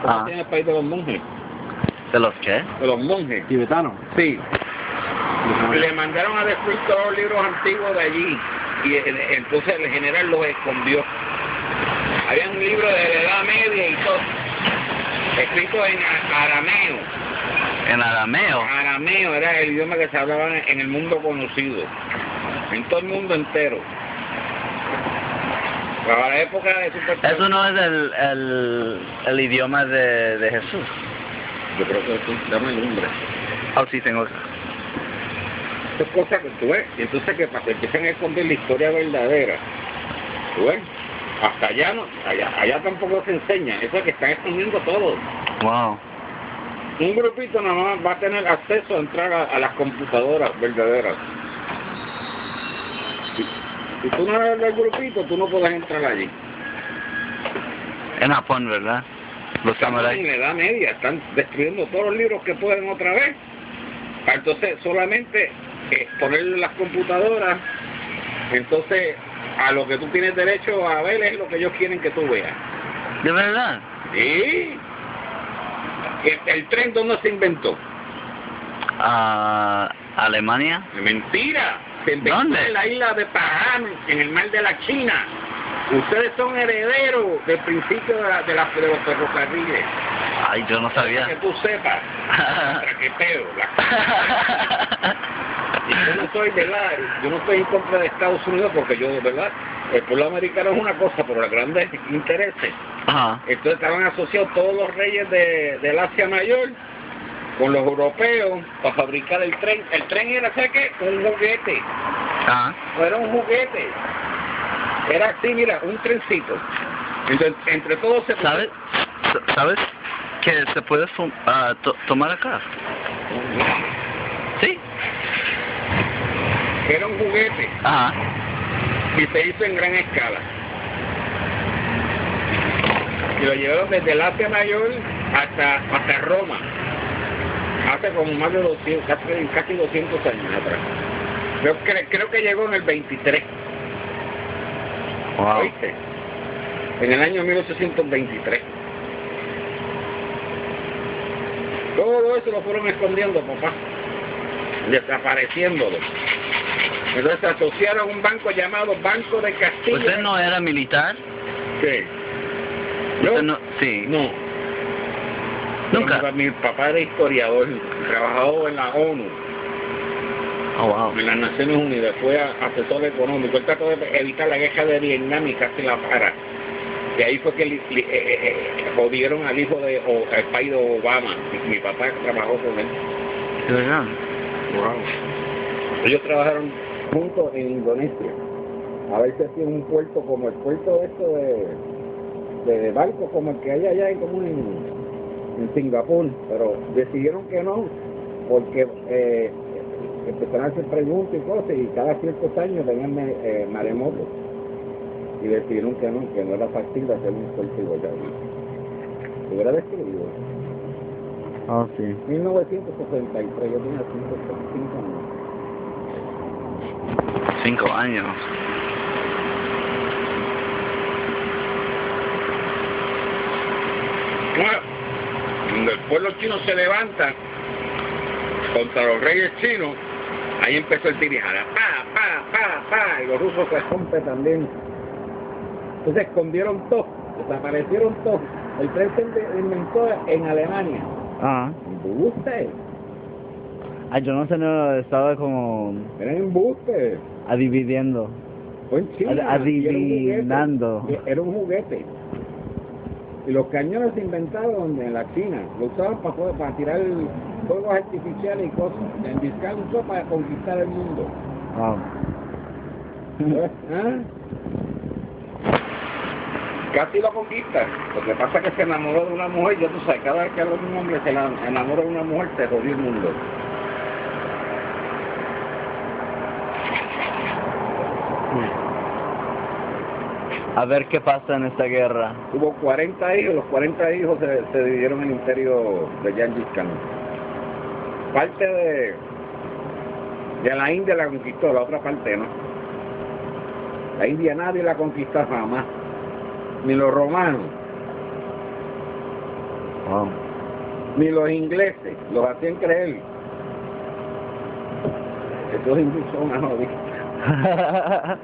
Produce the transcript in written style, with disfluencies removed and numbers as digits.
¿Cómo se llama el país de los monjes? ¿De los qué? De los monjes. ¿Tibetano? Sí. Le mandaron a destruir todos los libros antiguos de allí y entonces el general los escondió. Había un libro de la Edad Media y todo, escrito en arameo. ¿En arameo? Arameo era el idioma que se hablaba en el mundo conocido, en todo el mundo entero. Para la época de Eso no es el idioma de Jesús. Yo creo que sí, dame el nombre. Oh, sí, tengo. Estas cosas que tú ves, y entonces que para que empiecen a esconder la historia verdadera, tú ves, hasta allá no, allá tampoco se enseña, eso es que están escondiendo todo. Wow. Un grupito nada más va a tener acceso a entrar a las computadoras verdaderas. Si tú no eres del grupito, tú no puedes entrar allí. En Japón, ¿verdad? Los Estamos samuráis. en la Edad Media, están destruyendo todos los libros que pueden otra vez. Entonces, solamente ponerlo en las computadoras, entonces, a lo que tú tienes derecho a ver es lo que ellos quieren que tú veas. ¿De verdad? Sí. ¿El tren dónde se inventó? ¿Alemania? Mentira. Se inventó ¿Dónde? en la isla de Pahang, en el mar de la China. Ustedes son herederos del principio de los ferrocarriles. Ay, yo no sabía. Para que tú sepas. Traqueteo. Y yo no soy, ¿verdad? Yo no estoy en contra de Estados Unidos porque yo, ¿verdad? El pueblo americano es una cosa, pero los grandes intereses. Ajá. Entonces estaban asociados todos los reyes del Asia Mayor con los europeos para fabricar el tren. El tren era, ¿sabes qué? Un juguete. Ajá. No era un juguete. Era así, mira, un trencito. Entonces, entre todos se... ¿Sabes que se puede tomar acá? Sí. Era un juguete. Ajá. Y se hizo en gran escala. Y lo llevaron desde el Asia Mayor hasta Roma. Hace como más de 200, casi 200 años atrás. Creo que llegó en el 23. Wow. ¿Oíste? En el año 1823. Todo eso lo fueron escondiendo, papá. Desapareciéndolo. Entonces se asociaron a un banco llamado Banco de Castilla. ¿Usted no era militar? ¿Qué? ¿Usted ¿Yo? no? Sí. No. ¿Nunca? Mi papá era historiador, trabajó en la ONU, Oh, wow. en las Naciones Unidas, fue asesor económico. Él trató de evitar la guerra de Vietnam y casi la para. Y ahí fue que jodieron al hijo al país de Obama. Mi papá trabajó con él. ¿De verdad? Wow. Ellos trabajaron juntos en Indonesia. A ver si hacían un puerto como el puerto de barcos como el que hay allá en Singapur, pero decidieron que no, porque empezaron a hacer preguntas y cosas, y cada ciertos años venían maremotos, y decidieron que no era factible hacer un puerto igual. Lo hubiera describido. Oh, sí. 1963, yo tenía 5 años. 5 años. Bueno, cuando el pueblo chino se levanta contra los reyes chinos, ahí empezó el tirijara, pa, y los rusos se rompen también. Entonces escondieron todo, desaparecieron todo. El tren se inventó en Alemania. Ah. Embuste. Ay, yo no sé, no, estaba como Era embuste. dividiendo. Fue en China. Adivinando. Era un juguete. Y los cañones se inventaron en la China. Lo usaban para tirar fuegos artificiales y cosas. En Vizcaya usó para conquistar el mundo. Wow. ¿Ah? Casi lo conquista. Lo que pasa es que se enamoró de una mujer. Ya tú sabes, cada vez que habla de un hombre se enamora de una mujer, se jodió el mundo. A ver qué pasa en esta guerra. Hubo 40 hijos, los 40 hijos se dividieron en el imperio de Gengis Khan. Parte de la India la conquistó, la otra parte no. La India nadie la conquistó jamás, ni los romanos. Wow. Ni los ingleses los hacían creer. Estos hindúes son una jodida.